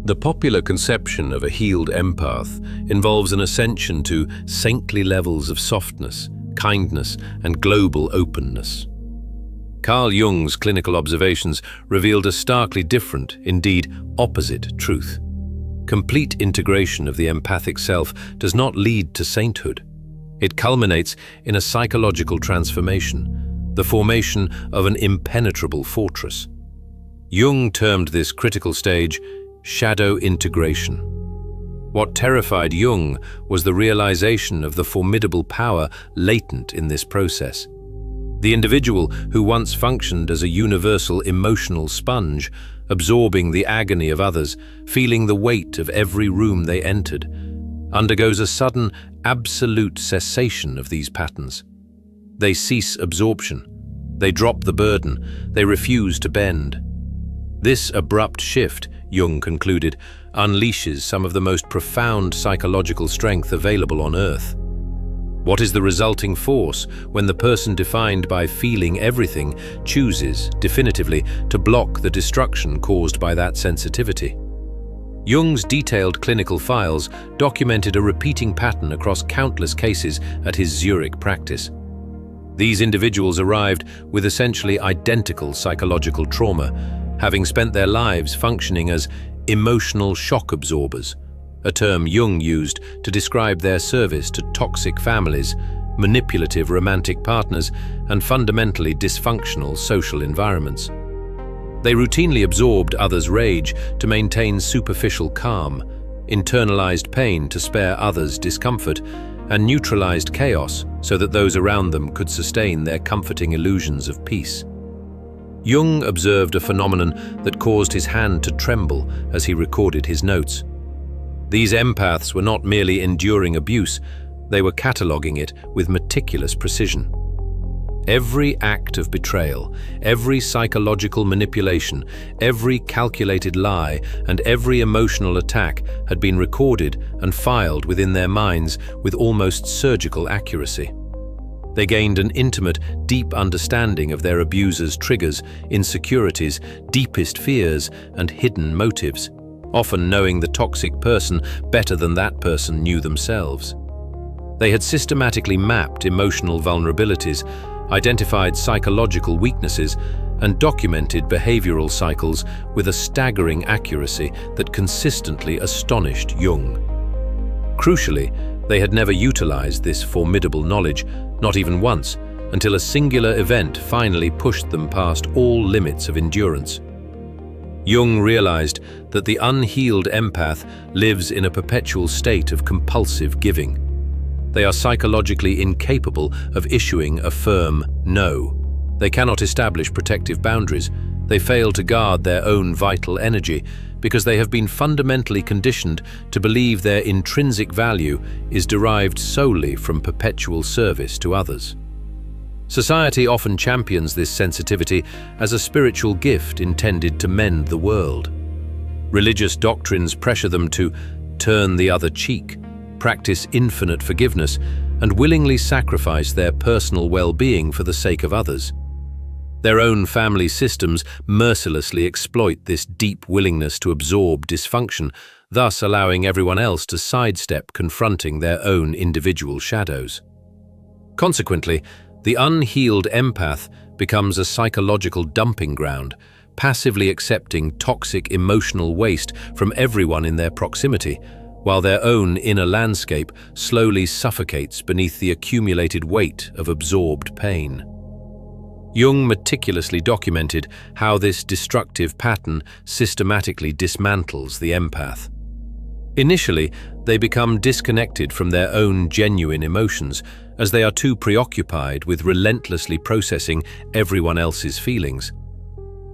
The popular conception of a healed empath involves an ascension to saintly levels of softness, kindness, and global openness. Carl Jung's clinical observations revealed a starkly different, indeed opposite, truth. Complete integration of the empathic self does not lead to sainthood. It culminates in a psychological transformation, the formation of an impenetrable fortress. Jung termed this critical stage shadow integration. What terrified Jung was the realization of the formidable power latent in this process. The individual who once functioned as a universal emotional sponge, absorbing the agony of others, feeling the weight of every room they entered, undergoes a sudden, absolute cessation of these patterns. They cease absorption. They drop the burden. They refuse to bend. This abrupt shift, Jung concluded, unleashes some of the most profound psychological strength available on Earth. What is the resulting force when the person defined by feeling everything chooses, definitively, to block the destruction caused by that sensitivity? Jung's detailed clinical files documented a repeating pattern across countless cases at his Zurich practice. These individuals arrived with essentially identical psychological trauma, having spent their lives functioning as emotional shock absorbers, a term Jung used to describe their service to toxic families, manipulative romantic partners, and fundamentally dysfunctional social environments. They routinely absorbed others' rage to maintain superficial calm, internalized pain to spare others discomfort, and neutralized chaos so that those around them could sustain their comforting illusions of peace. Jung observed a phenomenon that caused his hand to tremble as he recorded his notes. These empaths were not merely enduring abuse, they were cataloging it with meticulous precision. Every act of betrayal, every psychological manipulation, every calculated lie, and every emotional attack had been recorded and filed within their minds with almost surgical accuracy. They gained an intimate, deep understanding of their abuser's triggers, insecurities, deepest fears, and hidden motives, often knowing the toxic person better than that person knew themselves. They had systematically mapped emotional vulnerabilities, identified psychological weaknesses, and documented behavioral cycles with a staggering accuracy that consistently astonished Jung. Crucially, they had never utilized this formidable knowledge, not even once, until a singular event finally pushed them past all limits of endurance. Jung realized that the unhealed empath lives in a perpetual state of compulsive giving. They are psychologically incapable of issuing a firm no. They cannot establish protective boundaries. They fail to guard their own vital energy because they have been fundamentally conditioned to believe their intrinsic value is derived solely from perpetual service to others. Society often champions this sensitivity as a spiritual gift intended to mend the world. Religious doctrines pressure them to turn the other cheek, practice infinite forgiveness, and willingly sacrifice their personal well-being for the sake of others. Their own family systems mercilessly exploit this deep willingness to absorb dysfunction, thus allowing everyone else to sidestep confronting their own individual shadows. Consequently, the unhealed empath becomes a psychological dumping ground, passively accepting toxic emotional waste from everyone in their proximity, while their own inner landscape slowly suffocates beneath the accumulated weight of absorbed pain. Jung meticulously documented how this destructive pattern systematically dismantles the empath. Initially, they become disconnected from their own genuine emotions, as they are too preoccupied with relentlessly processing everyone else's feelings.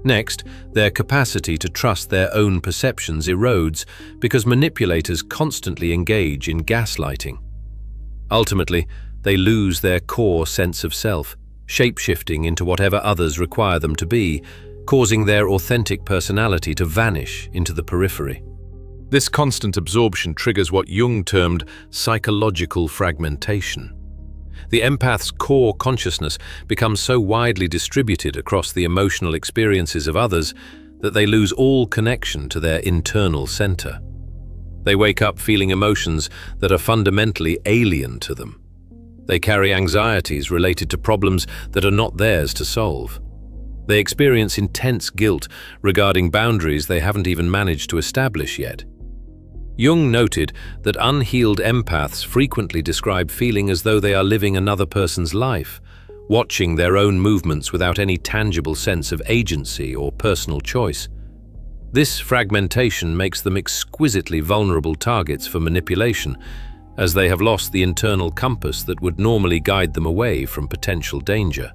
Next, their capacity to trust their own perceptions erodes because manipulators constantly engage in gaslighting. Ultimately, they lose their core sense of self, shape-shifting into whatever others require them to be, causing their authentic personality to vanish into the periphery. This constant absorption triggers what Jung termed psychological fragmentation. The empath's core consciousness becomes so widely distributed across the emotional experiences of others that they lose all connection to their internal center. They wake up feeling emotions that are fundamentally alien to them. They carry anxieties related to problems that are not theirs to solve. They experience intense guilt regarding boundaries they haven't even managed to establish yet. Jung noted that unhealed empaths frequently describe feeling as though they are living another person's life, watching their own movements without any tangible sense of agency or personal choice. This fragmentation makes them exquisitely vulnerable targets for manipulation, as they have lost the internal compass that would normally guide them away from potential danger.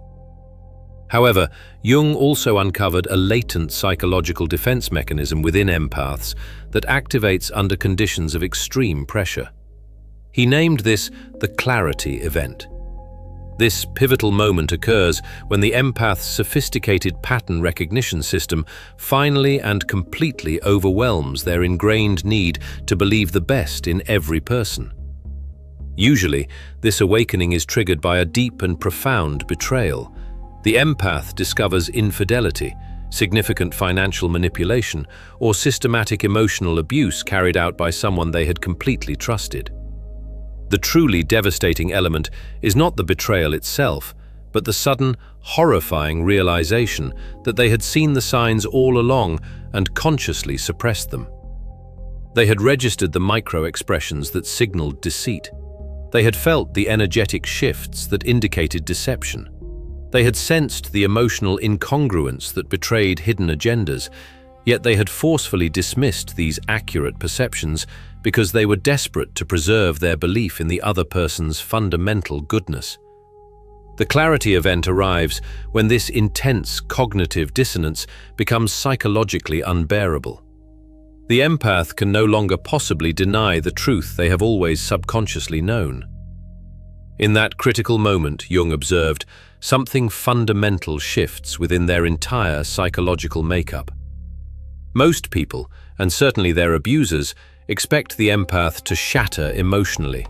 However, Jung also uncovered a latent psychological defense mechanism within empaths that activates under conditions of extreme pressure. He named this the clarity event. This pivotal moment occurs when the empath's sophisticated pattern recognition system finally and completely overwhelms their ingrained need to believe the best in every person. Usually, this awakening is triggered by a deep and profound betrayal. The empath discovers infidelity, significant financial manipulation, or systematic emotional abuse carried out by someone they had completely trusted. The truly devastating element is not the betrayal itself, but the sudden, horrifying realization that they had seen the signs all along and consciously suppressed them. They had registered the micro-expressions that signaled deceit. They had felt the energetic shifts that indicated deception. They had sensed the emotional incongruence that betrayed hidden agendas, yet they had forcefully dismissed these accurate perceptions because they were desperate to preserve their belief in the other person's fundamental goodness. The clarity event arrives when this intense cognitive dissonance becomes psychologically unbearable. The empath can no longer possibly deny the truth they have always subconsciously known. In that critical moment, Jung observed, something fundamental shifts within their entire psychological makeup. Most people, and certainly their abusers, expect the empath to shatter emotionally,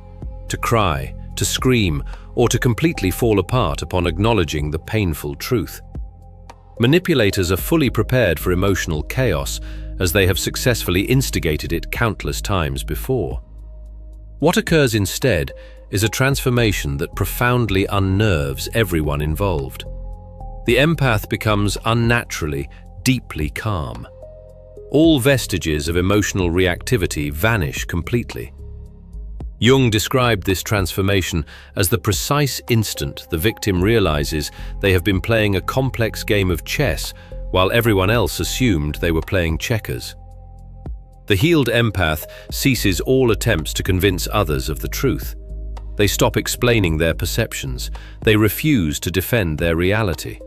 to cry, to scream, or to completely fall apart upon acknowledging the painful truth. Manipulators are fully prepared for emotional chaos, as they have successfully instigated it countless times before. What occurs instead is a transformation that profoundly unnerves everyone involved. The empath becomes unnaturally, deeply calm. All vestiges of emotional reactivity vanish completely. Jung described this transformation as the precise instant the victim realizes they have been playing a complex game of chess while everyone else assumed they were playing checkers. The healed empath ceases all attempts to convince others of the truth. They stop explaining their perceptions. They refuse to defend their reality.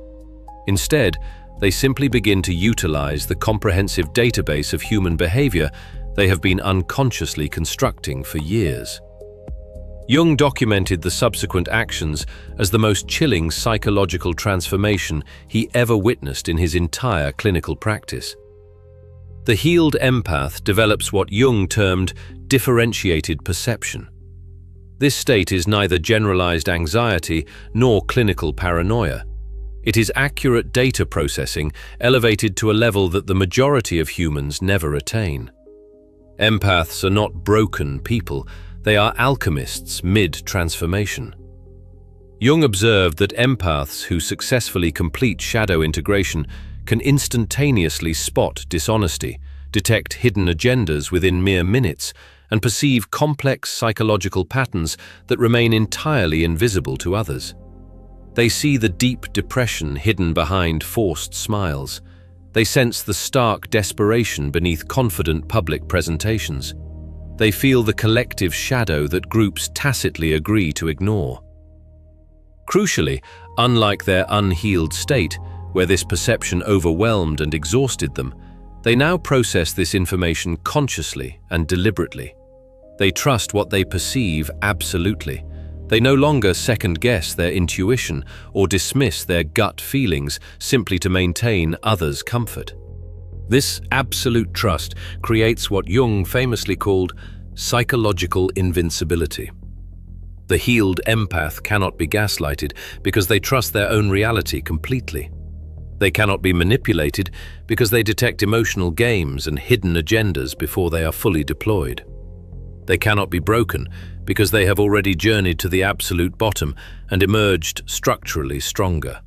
Instead, they simply begin to utilize the comprehensive database of human behavior they have been unconsciously constructing for years. Jung documented the subsequent actions as the most chilling psychological transformation he ever witnessed in his entire clinical practice. The healed empath develops what Jung termed differentiated perception. This state is neither generalized anxiety nor clinical paranoia. It is accurate data processing elevated to a level that the majority of humans never attain. Empaths are not broken people, they are alchemists mid-transformation. Jung observed that empaths who successfully complete shadow integration can instantaneously spot dishonesty, detect hidden agendas within mere minutes, and perceive complex psychological patterns that remain entirely invisible to others. They see the deep depression hidden behind forced smiles. They sense the stark desperation beneath confident public presentations. They feel the collective shadow that groups tacitly agree to ignore. Crucially, unlike their unhealed state, where this perception overwhelmed and exhausted them, they now process this information consciously and deliberately. They trust what they perceive absolutely. They no longer second-guess their intuition or dismiss their gut feelings simply to maintain others' comfort. This absolute trust creates what Jung famously called psychological invincibility. The healed empath cannot be gaslighted because they trust their own reality completely. They cannot be manipulated because they detect emotional games and hidden agendas before they are fully deployed. They cannot be broken because they have already journeyed to the absolute bottom and emerged structurally stronger.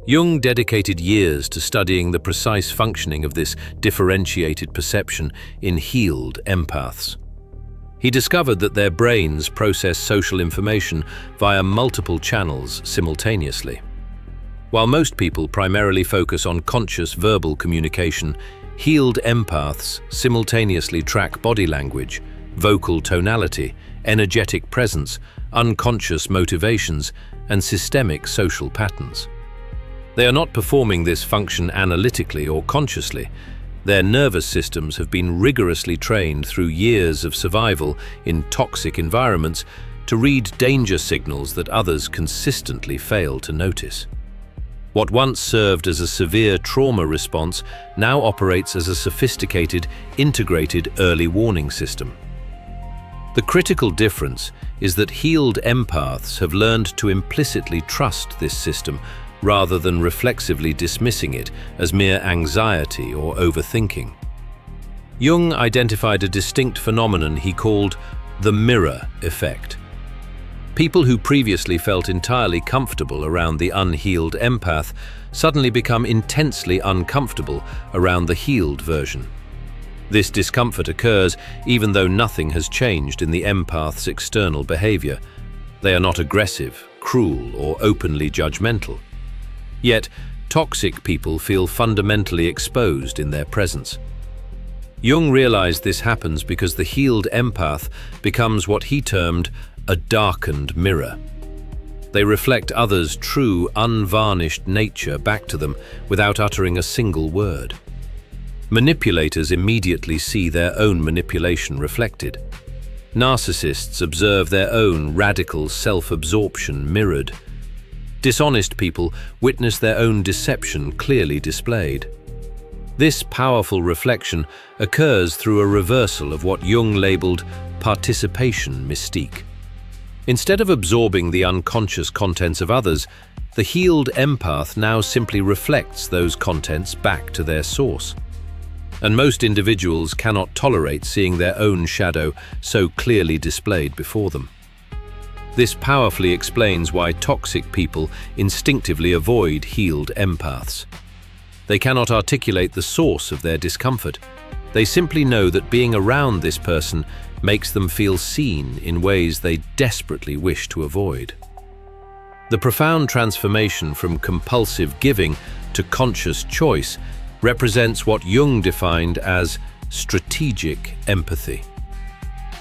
Jung dedicated years to studying the precise functioning of this differentiated perception in healed empaths. He discovered that their brains process social information via multiple channels simultaneously. While most people primarily focus on conscious verbal communication, healed empaths simultaneously track body language, vocal tonality, energetic presence, unconscious motivations, and systemic social patterns. They are not performing this function analytically or consciously. Their nervous systems have been rigorously trained through years of survival in toxic environments to read danger signals that others consistently fail to notice. What once served as a severe trauma response now operates as a sophisticated, integrated early warning system. The critical difference is that healed empaths have learned to implicitly trust this system rather than reflexively dismissing it as mere anxiety or overthinking. Jung identified a distinct phenomenon he called the mirror effect. People who previously felt entirely comfortable around the unhealed empath suddenly become intensely uncomfortable around the healed version. This discomfort occurs even though nothing has changed in the empath's external behavior. They are not aggressive, cruel, or openly judgmental. Yet, toxic people feel fundamentally exposed in their presence. Jung realized this happens because the healed empath becomes what he termed a darkened mirror. They reflect others' true, unvarnished nature back to them without uttering a single word. Manipulators immediately see their own manipulation reflected. Narcissists observe their own radical self-absorption mirrored. Dishonest people witness their own deception clearly displayed. This powerful reflection occurs through a reversal of what Jung labeled participation mystique. Instead of absorbing the unconscious contents of others, the healed empath now simply reflects those contents back to their source. And most individuals cannot tolerate seeing their own shadow so clearly displayed before them. This powerfully explains why toxic people instinctively avoid healed empaths. They cannot articulate the source of their discomfort. They simply know that being around this person makes them feel seen in ways they desperately wish to avoid. The profound transformation from compulsive giving to conscious choice represents what Jung defined as strategic empathy.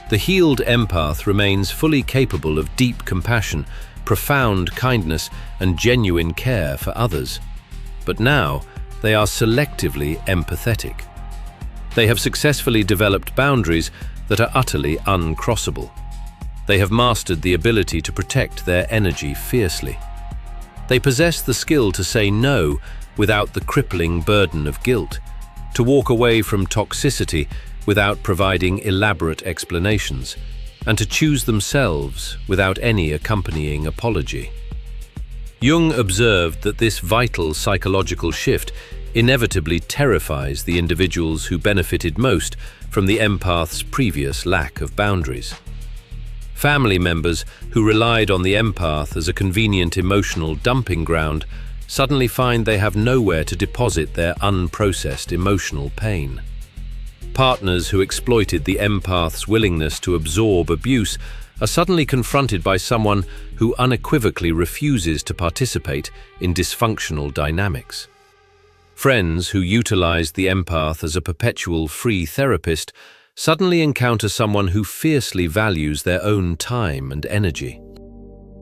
The healed empath remains fully capable of deep compassion, profound kindness, and genuine care for others. But now, they are selectively empathetic. They have successfully developed boundaries that are utterly uncrossable. They have mastered the ability to protect their energy fiercely. They possess the skill to say no without the crippling burden of guilt, to walk away from toxicity without providing elaborate explanations, and to choose themselves without any accompanying apology. Jung observed that this vital psychological shift inevitably terrifies the individuals who benefited most from the empath's previous lack of boundaries. Family members who relied on the empath as a convenient emotional dumping ground suddenly find they have nowhere to deposit their unprocessed emotional pain. Partners who exploited the empath's willingness to absorb abuse are suddenly confronted by someone who unequivocally refuses to participate in dysfunctional dynamics. Friends who utilized the empath as a perpetual free therapist suddenly encounter someone who fiercely values their own time and energy.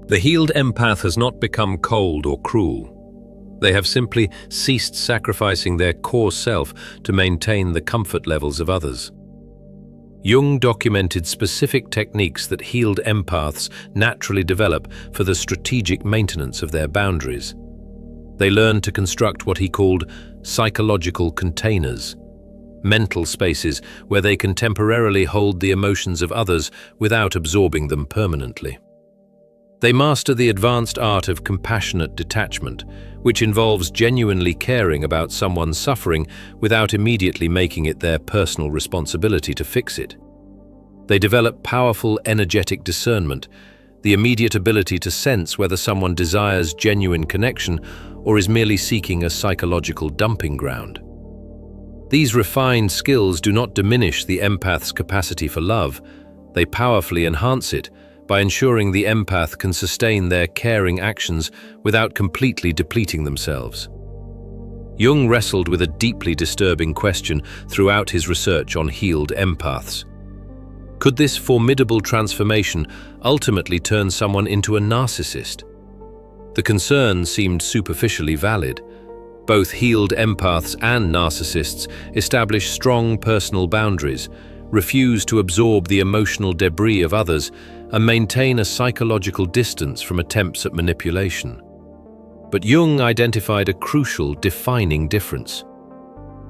The healed empath has not become cold or cruel. They have simply ceased sacrificing their core self to maintain the comfort levels of others. Jung documented specific techniques that healed empaths naturally develop for the strategic maintenance of their boundaries. They learned to construct what he called psychological containers, mental spaces where they can temporarily hold the emotions of others without absorbing them permanently. They master the advanced art of compassionate detachment, which involves genuinely caring about someone's suffering without immediately making it their personal responsibility to fix it. They develop powerful energetic discernment, the immediate ability to sense whether someone desires genuine connection or is merely seeking a psychological dumping ground. These refined skills do not diminish the empath's capacity for love, they powerfully enhance it by ensuring the empath can sustain their caring actions without completely depleting themselves. Jung wrestled with a deeply disturbing question throughout his research on healed empaths. Could this formidable transformation ultimately turn someone into a narcissist? The concern seemed superficially valid. Both healed empaths and narcissists establish strong personal boundaries, refuse to absorb the emotional debris of others, and maintain a psychological distance from attempts at manipulation. But Jung identified a crucial, defining difference.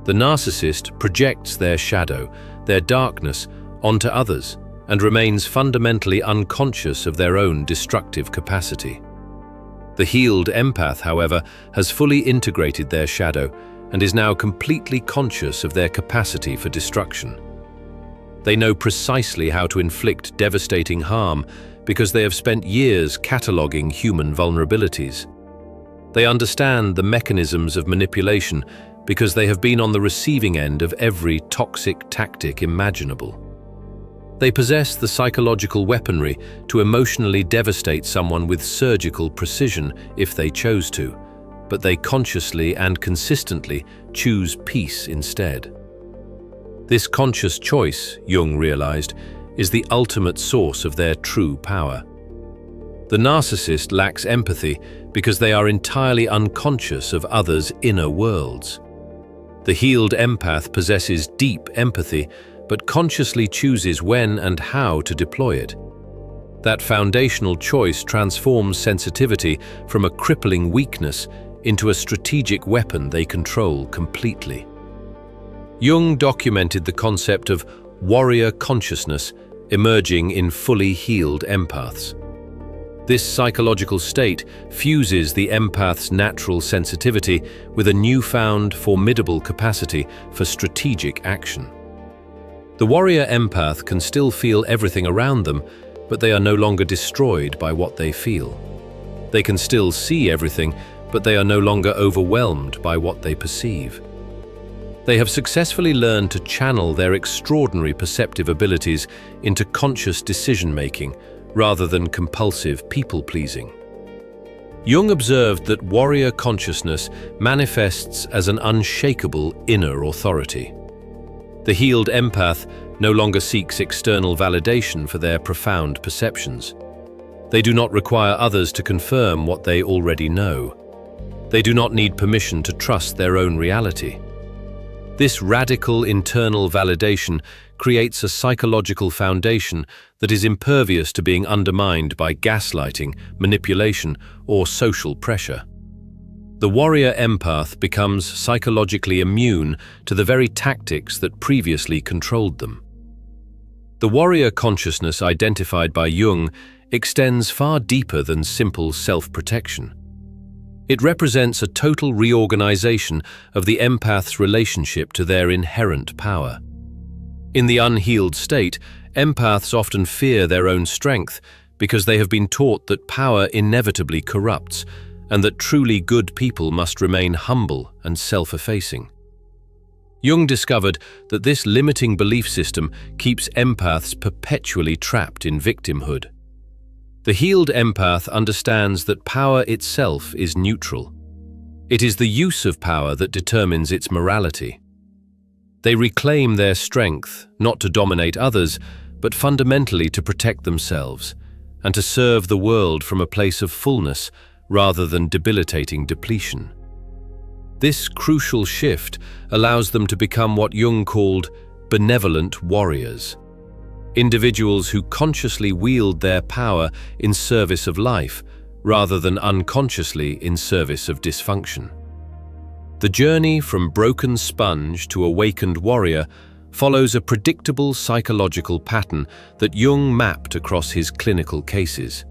The narcissist projects their shadow, their darkness, onto others, and remains fundamentally unconscious of their own destructive capacity. The healed empath, however, has fully integrated their shadow and is now completely conscious of their capacity for destruction. They know precisely how to inflict devastating harm because they have spent years cataloging human vulnerabilities. They understand the mechanisms of manipulation because they have been on the receiving end of every toxic tactic imaginable. They possess the psychological weaponry to emotionally devastate someone with surgical precision if they chose to, but they consciously and consistently choose peace instead. This conscious choice, Jung realized, is the ultimate source of their true power. The narcissist lacks empathy because they are entirely unconscious of others' inner worlds. The healed empath possesses deep empathy, but consciously chooses when and how to deploy it. That foundational choice transforms sensitivity from a crippling weakness into a strategic weapon they control completely. Jung documented the concept of warrior consciousness emerging in fully healed empaths. This psychological state fuses the empath's natural sensitivity with a newfound, formidable capacity for strategic action. The warrior empath can still feel everything around them, but they are no longer destroyed by what they feel. They can still see everything, but they are no longer overwhelmed by what they perceive. They have successfully learned to channel their extraordinary perceptive abilities into conscious decision-making rather than compulsive people-pleasing. Jung observed that warrior consciousness manifests as an unshakable inner authority. The healed empath no longer seeks external validation for their profound perceptions. They do not require others to confirm what they already know. They do not need permission to trust their own reality. This radical internal validation creates a psychological foundation that is impervious to being undermined by gaslighting, manipulation, or social pressure. The warrior empath becomes psychologically immune to the very tactics that previously controlled them. The warrior consciousness identified by Jung extends far deeper than simple self-protection. It represents a total reorganization of the empath's relationship to their inherent power. In the unhealed state, empaths often fear their own strength because they have been taught that power inevitably corrupts, and that truly good people must remain humble and self-effacing. Jung discovered that this limiting belief system keeps empaths perpetually trapped in victimhood. The healed empath understands that power itself is neutral. It is the use of power that determines its morality. They reclaim their strength, not to dominate others, but fundamentally to protect themselves, and to serve the world from a place of fullness rather than debilitating depletion. This crucial shift allows them to become what Jung called benevolent warriors, individuals who consciously wield their power in service of life rather than unconsciously in service of dysfunction. The journey from broken sponge to awakened warrior follows a predictable psychological pattern that Jung mapped across his clinical cases.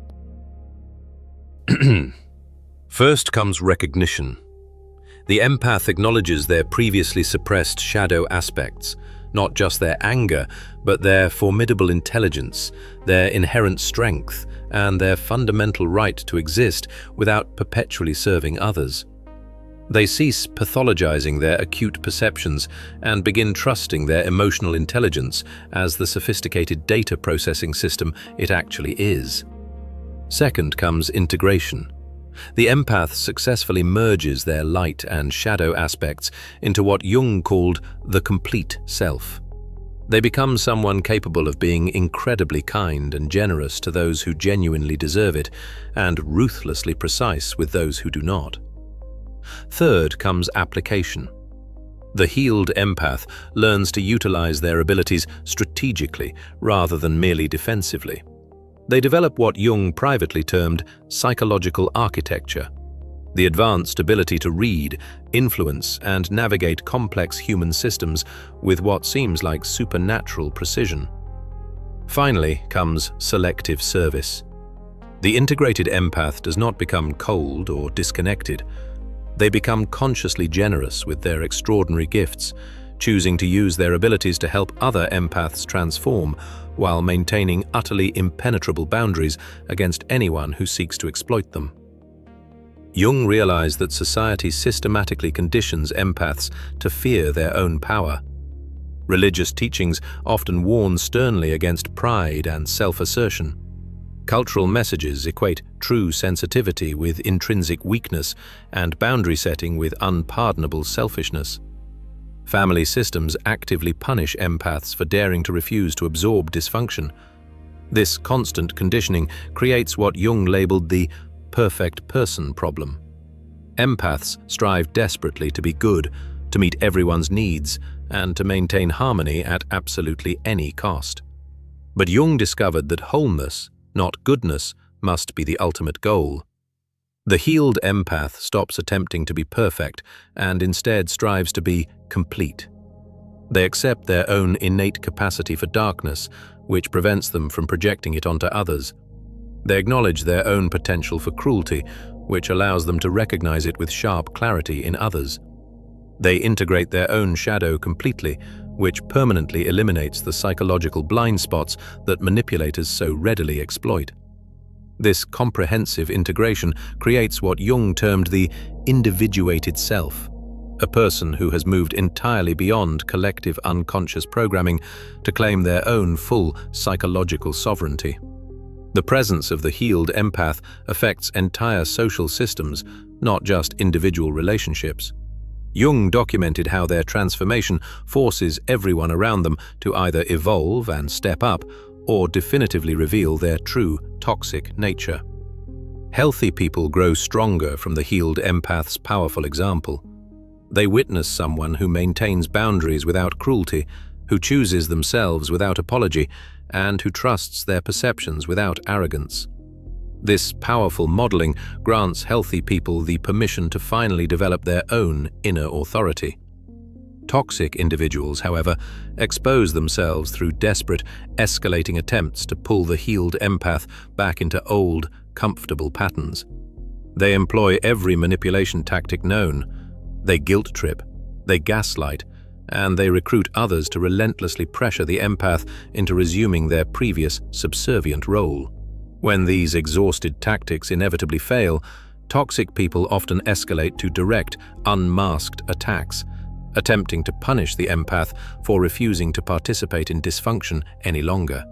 First comes recognition. The empath acknowledges their previously suppressed shadow aspects, not just their anger, but their formidable intelligence, their inherent strength, and their fundamental right to exist without perpetually serving others. They cease pathologizing their acute perceptions and begin trusting their emotional intelligence as the sophisticated data processing system it actually is. Second comes integration. The empath successfully merges their light and shadow aspects into what Jung called the complete self. They become someone capable of being incredibly kind and generous to those who genuinely deserve it, and ruthlessly precise with those who do not. Third comes application. The healed empath learns to utilize their abilities strategically rather than merely defensively. They develop what Jung privately termed psychological architecture, the advanced ability to read, influence, and navigate complex human systems with what seems like supernatural precision. Finally comes selective service. The integrated empath does not become cold or disconnected. They become consciously generous with their extraordinary gifts, choosing to use their abilities to help other empaths transform while maintaining utterly impenetrable boundaries against anyone who seeks to exploit them. Jung realized that society systematically conditions empaths to fear their own power. Religious teachings often warn sternly against pride and self-assertion. Cultural messages equate true sensitivity with intrinsic weakness and boundary setting with unpardonable selfishness. Family systems actively punish empaths for daring to refuse to absorb dysfunction. This constant conditioning creates what Jung labeled the perfect person problem. Empaths strive desperately to be good, to meet everyone's needs, and to maintain harmony at absolutely any cost. But Jung discovered that wholeness, not goodness, must be the ultimate goal. The healed empath stops attempting to be perfect and instead strives to be complete. They accept their own innate capacity for darkness, which prevents them from projecting it onto others. They acknowledge their own potential for cruelty, which allows them to recognize it with sharp clarity in others. They integrate their own shadow completely, which permanently eliminates the psychological blind spots that manipulators so readily exploit. This comprehensive integration creates what Jung termed the individuated self, a person who has moved entirely beyond collective unconscious programming to claim their own full psychological sovereignty. The presence of the healed empath affects entire social systems, not just individual relationships. Jung documented how their transformation forces everyone around them to either evolve and step up or definitively reveal their true toxic nature. Healthy people grow stronger from the healed empath's powerful example. They witness someone who maintains boundaries without cruelty, who chooses themselves without apology, and who trusts their perceptions without arrogance. This powerful modeling grants healthy people the permission to finally develop their own inner authority. Toxic individuals, however, expose themselves through desperate, escalating attempts to pull the healed empath back into old, comfortable patterns. They employ every manipulation tactic known. They guilt trip, they gaslight, and they recruit others to relentlessly pressure the empath into resuming their previous subservient role. When these exhausted tactics inevitably fail, toxic people often escalate to direct, unmasked attacks, attempting to punish the empath for refusing to participate in dysfunction any longer.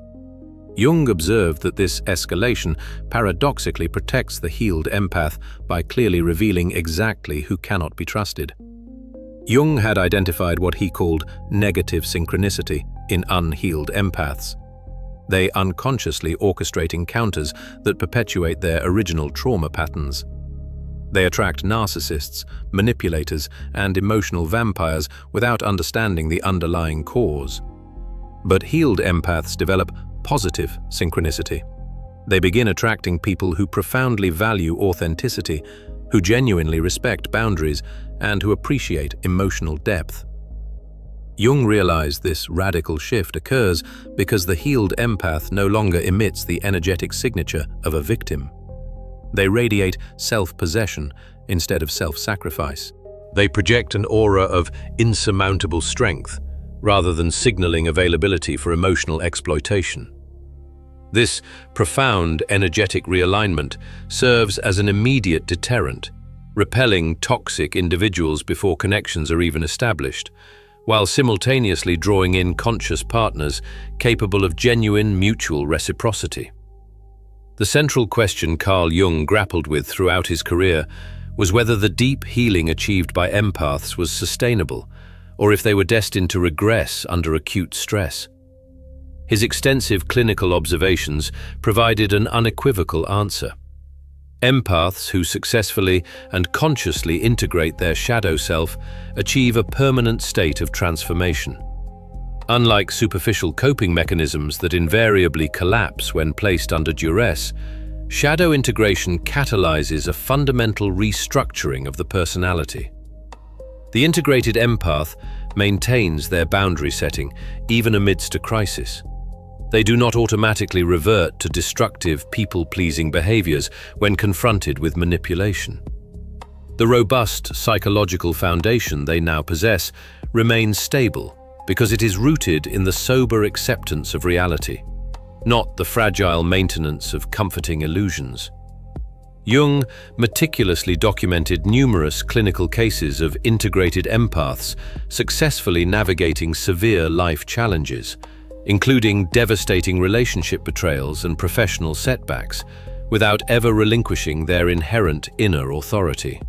Jung observed that this escalation paradoxically protects the healed empath by clearly revealing exactly who cannot be trusted. Jung had identified what he called negative synchronicity in unhealed empaths. They unconsciously orchestrate encounters that perpetuate their original trauma patterns. They attract narcissists, manipulators, and emotional vampires without understanding the underlying cause. But healed empaths develop positive synchronicity. They begin attracting people who profoundly value authenticity, who genuinely respect boundaries, and who appreciate emotional depth. Jung realized this radical shift occurs because the healed empath no longer emits the energetic signature of a victim. They radiate self-possession instead of self-sacrifice. They project an aura of insurmountable strength, rather than signaling availability for emotional exploitation. This profound energetic realignment serves as an immediate deterrent, repelling toxic individuals before connections are even established, while simultaneously drawing in conscious partners capable of genuine mutual reciprocity. The central question Carl Jung grappled with throughout his career was whether the deep healing achieved by empaths was sustainable, or if they were destined to regress under acute stress. His extensive clinical observations provided an unequivocal answer. Empaths who successfully and consciously integrate their shadow self achieve a permanent state of transformation. Unlike superficial coping mechanisms that invariably collapse when placed under duress, shadow integration catalyzes a fundamental restructuring of the personality. The integrated empath maintains their boundary setting even amidst a crisis. They do not automatically revert to destructive, people-pleasing behaviors when confronted with manipulation. The robust psychological foundation they now possess remains stable because it is rooted in the sober acceptance of reality, not the fragile maintenance of comforting illusions. Jung meticulously documented numerous clinical cases of integrated empaths successfully navigating severe life challenges, including devastating relationship betrayals and professional setbacks, without ever relinquishing their inherent inner authority.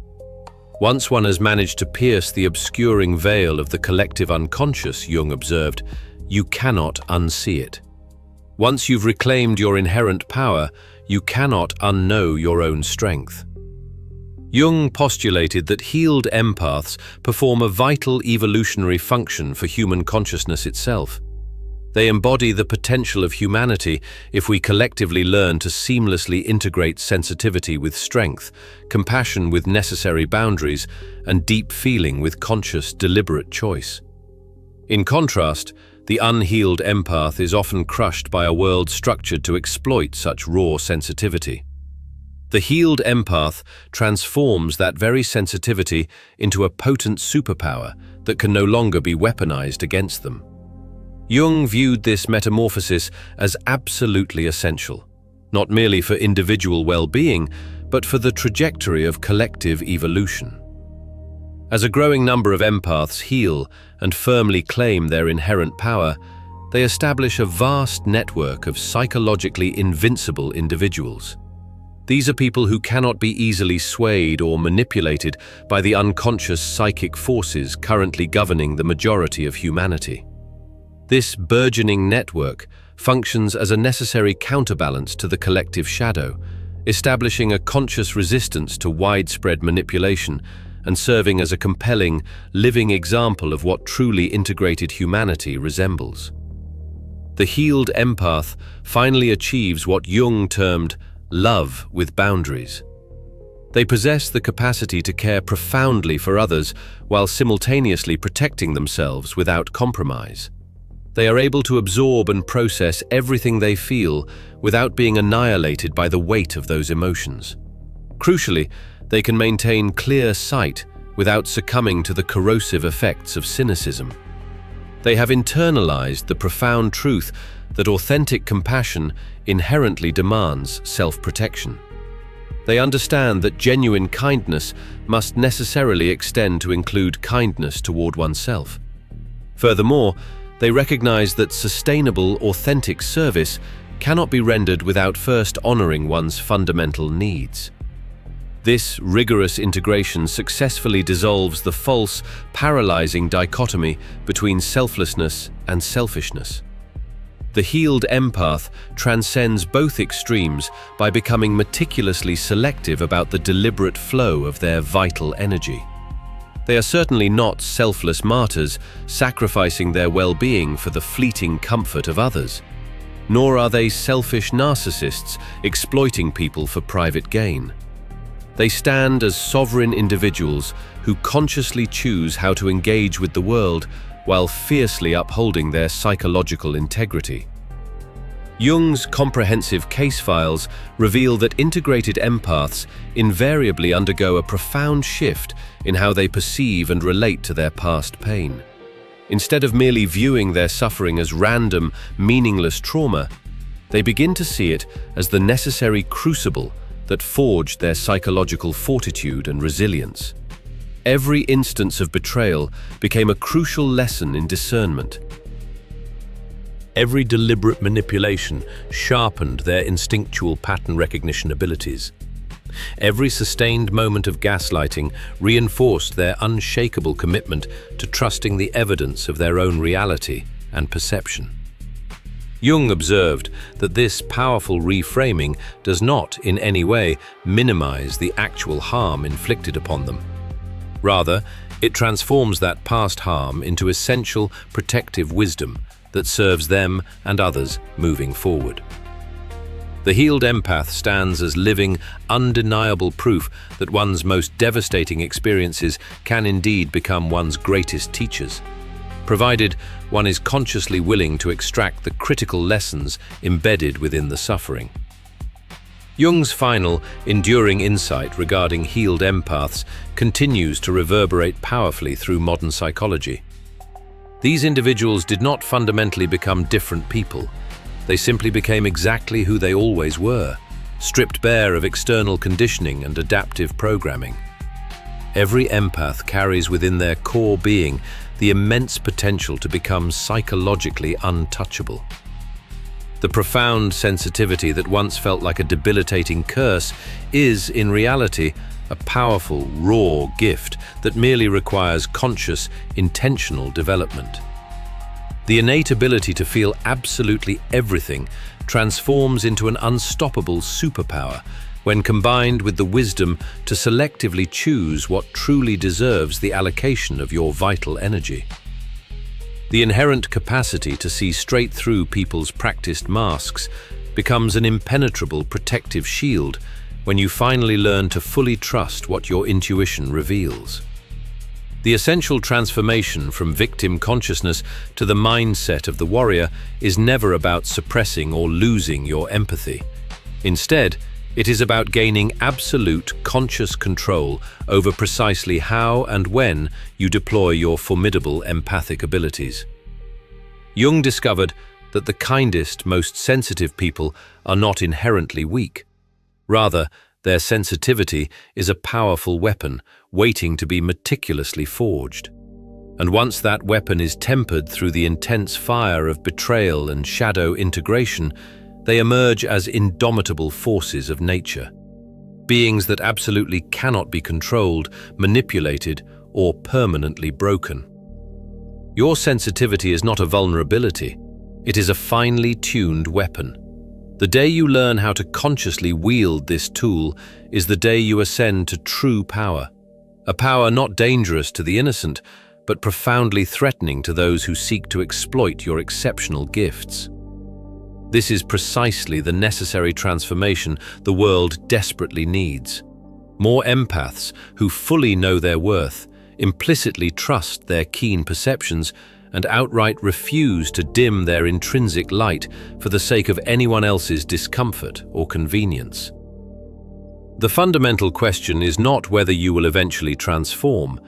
Once one has managed to pierce the obscuring veil of the collective unconscious, Jung observed, you cannot unsee it. Once you've reclaimed your inherent power, you cannot unknow your own strength. Jung postulated that healed empaths perform a vital evolutionary function for human consciousness itself. They embody the potential of humanity if we collectively learn to seamlessly integrate sensitivity with strength, compassion with necessary boundaries, and deep feeling with conscious, deliberate choice. In contrast, the unhealed empath is often crushed by a world structured to exploit such raw sensitivity. The healed empath transforms that very sensitivity into a potent superpower that can no longer be weaponized against them. Jung viewed this metamorphosis as absolutely essential, not merely for individual well-being, but for the trajectory of collective evolution. As a growing number of empaths heal and firmly claim their inherent power, they establish a vast network of psychologically invincible individuals. These are people who cannot be easily swayed or manipulated by the unconscious psychic forces currently governing the majority of humanity. This burgeoning network functions as a necessary counterbalance to the collective shadow, establishing a conscious resistance to widespread manipulation and serving as a compelling, living example of what truly integrated humanity resembles. The healed empath finally achieves what Jung termed love with boundaries. They possess the capacity to care profoundly for others while simultaneously protecting themselves without compromise. They are able to absorb and process everything they feel without being annihilated by the weight of those emotions. Crucially, they can maintain clear sight without succumbing to the corrosive effects of cynicism. They have internalized the profound truth that authentic compassion inherently demands self-protection. They understand that genuine kindness must necessarily extend to include kindness toward oneself. Furthermore, they recognize that sustainable, authentic service cannot be rendered without first honoring one's fundamental needs. This rigorous integration successfully dissolves the false, paralyzing dichotomy between selflessness and selfishness. The healed empath transcends both extremes by becoming meticulously selective about the deliberate flow of their vital energy. They are certainly not selfless martyrs, sacrificing their well-being for the fleeting comfort of others. Nor are they selfish narcissists exploiting people for private gain. They stand as sovereign individuals who consciously choose how to engage with the world while fiercely upholding their psychological integrity. Jung's comprehensive case files reveal that integrated empaths invariably undergo a profound shift in how they perceive and relate to their past pain. Instead of merely viewing their suffering as random, meaningless trauma, they begin to see it as the necessary crucible that forged their psychological fortitude and resilience. Every instance of betrayal became a crucial lesson in discernment. Every deliberate manipulation sharpened their instinctual pattern recognition abilities. Every sustained moment of gaslighting reinforced their unshakable commitment to trusting the evidence of their own reality and perception. Jung observed that this powerful reframing does not in any way minimize the actual harm inflicted upon them. Rather, it transforms that past harm into essential protective wisdom that serves them and others moving forward. The healed empath stands as living, undeniable proof that one's most devastating experiences can indeed become one's greatest teachers, provided one is consciously willing to extract the critical lessons embedded within the suffering. Jung's final, enduring insight regarding healed empaths continues to reverberate powerfully through modern psychology. These individuals did not fundamentally become different people. They simply became exactly who they always were, stripped bare of external conditioning and adaptive programming. Every empath carries within their core being the immense potential to become psychologically untouchable. The profound sensitivity that once felt like a debilitating curse is, in reality, a powerful, raw gift that merely requires conscious, intentional development. The innate ability to feel absolutely everything transforms into an unstoppable superpower when combined with the wisdom to selectively choose what truly deserves the allocation of your vital energy. The inherent capacity to see straight through people's practiced masks becomes an impenetrable protective shield when you finally learn to fully trust what your intuition reveals. The essential transformation from victim consciousness to the mindset of the warrior is never about suppressing or losing your empathy. Instead, it is about gaining absolute conscious control over precisely how and when you deploy your formidable empathic abilities. Jung discovered that the kindest, most sensitive people are not inherently weak. Rather, their sensitivity is a powerful weapon waiting to be meticulously forged. And once that weapon is tempered through the intense fire of betrayal and shadow integration, they emerge as indomitable forces of nature, beings that absolutely cannot be controlled, manipulated, or permanently broken. Your sensitivity is not a vulnerability, it is a finely tuned weapon. The day you learn how to consciously wield this tool is the day you ascend to true power, a power not dangerous to the innocent, but profoundly threatening to those who seek to exploit your exceptional gifts. This is precisely the necessary transformation the world desperately needs. More empaths who fully know their worth, implicitly trust their keen perceptions, and outright refuse to dim their intrinsic light for the sake of anyone else's discomfort or convenience. The fundamental question is not whether you will eventually transform.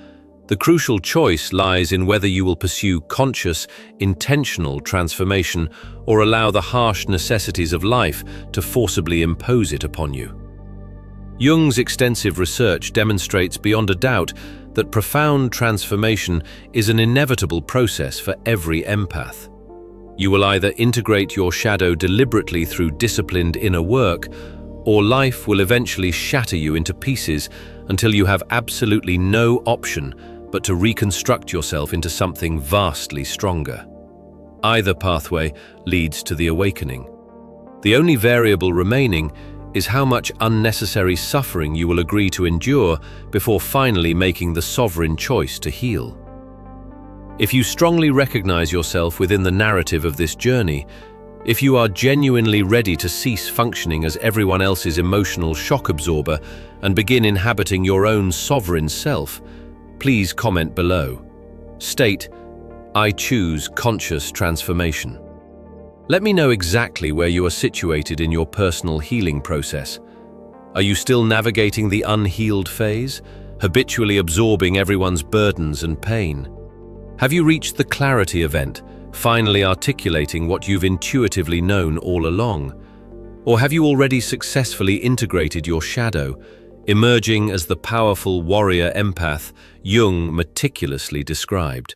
The crucial choice lies in whether you will pursue conscious, intentional transformation or allow the harsh necessities of life to forcibly impose it upon you. Jung's extensive research demonstrates beyond a doubt that profound transformation is an inevitable process for every empath. You will either integrate your shadow deliberately through disciplined inner work, or life will eventually shatter you into pieces until you have absolutely no option but to reconstruct yourself into something vastly stronger. Either pathway leads to the awakening. The only variable remaining is how much unnecessary suffering you will agree to endure before finally making the sovereign choice to heal. If you strongly recognize yourself within the narrative of this journey, if you are genuinely ready to cease functioning as everyone else's emotional shock absorber and begin inhabiting your own sovereign self, please comment below. State, "I choose conscious transformation." Let me know exactly where you are situated in your personal healing process. Are you still navigating the unhealed phase, habitually absorbing everyone's burdens and pain? Have you reached the clarity event, finally articulating what you've intuitively known all along? Or have you already successfully integrated your shadow, emerging as the powerful warrior empath Jung meticulously described?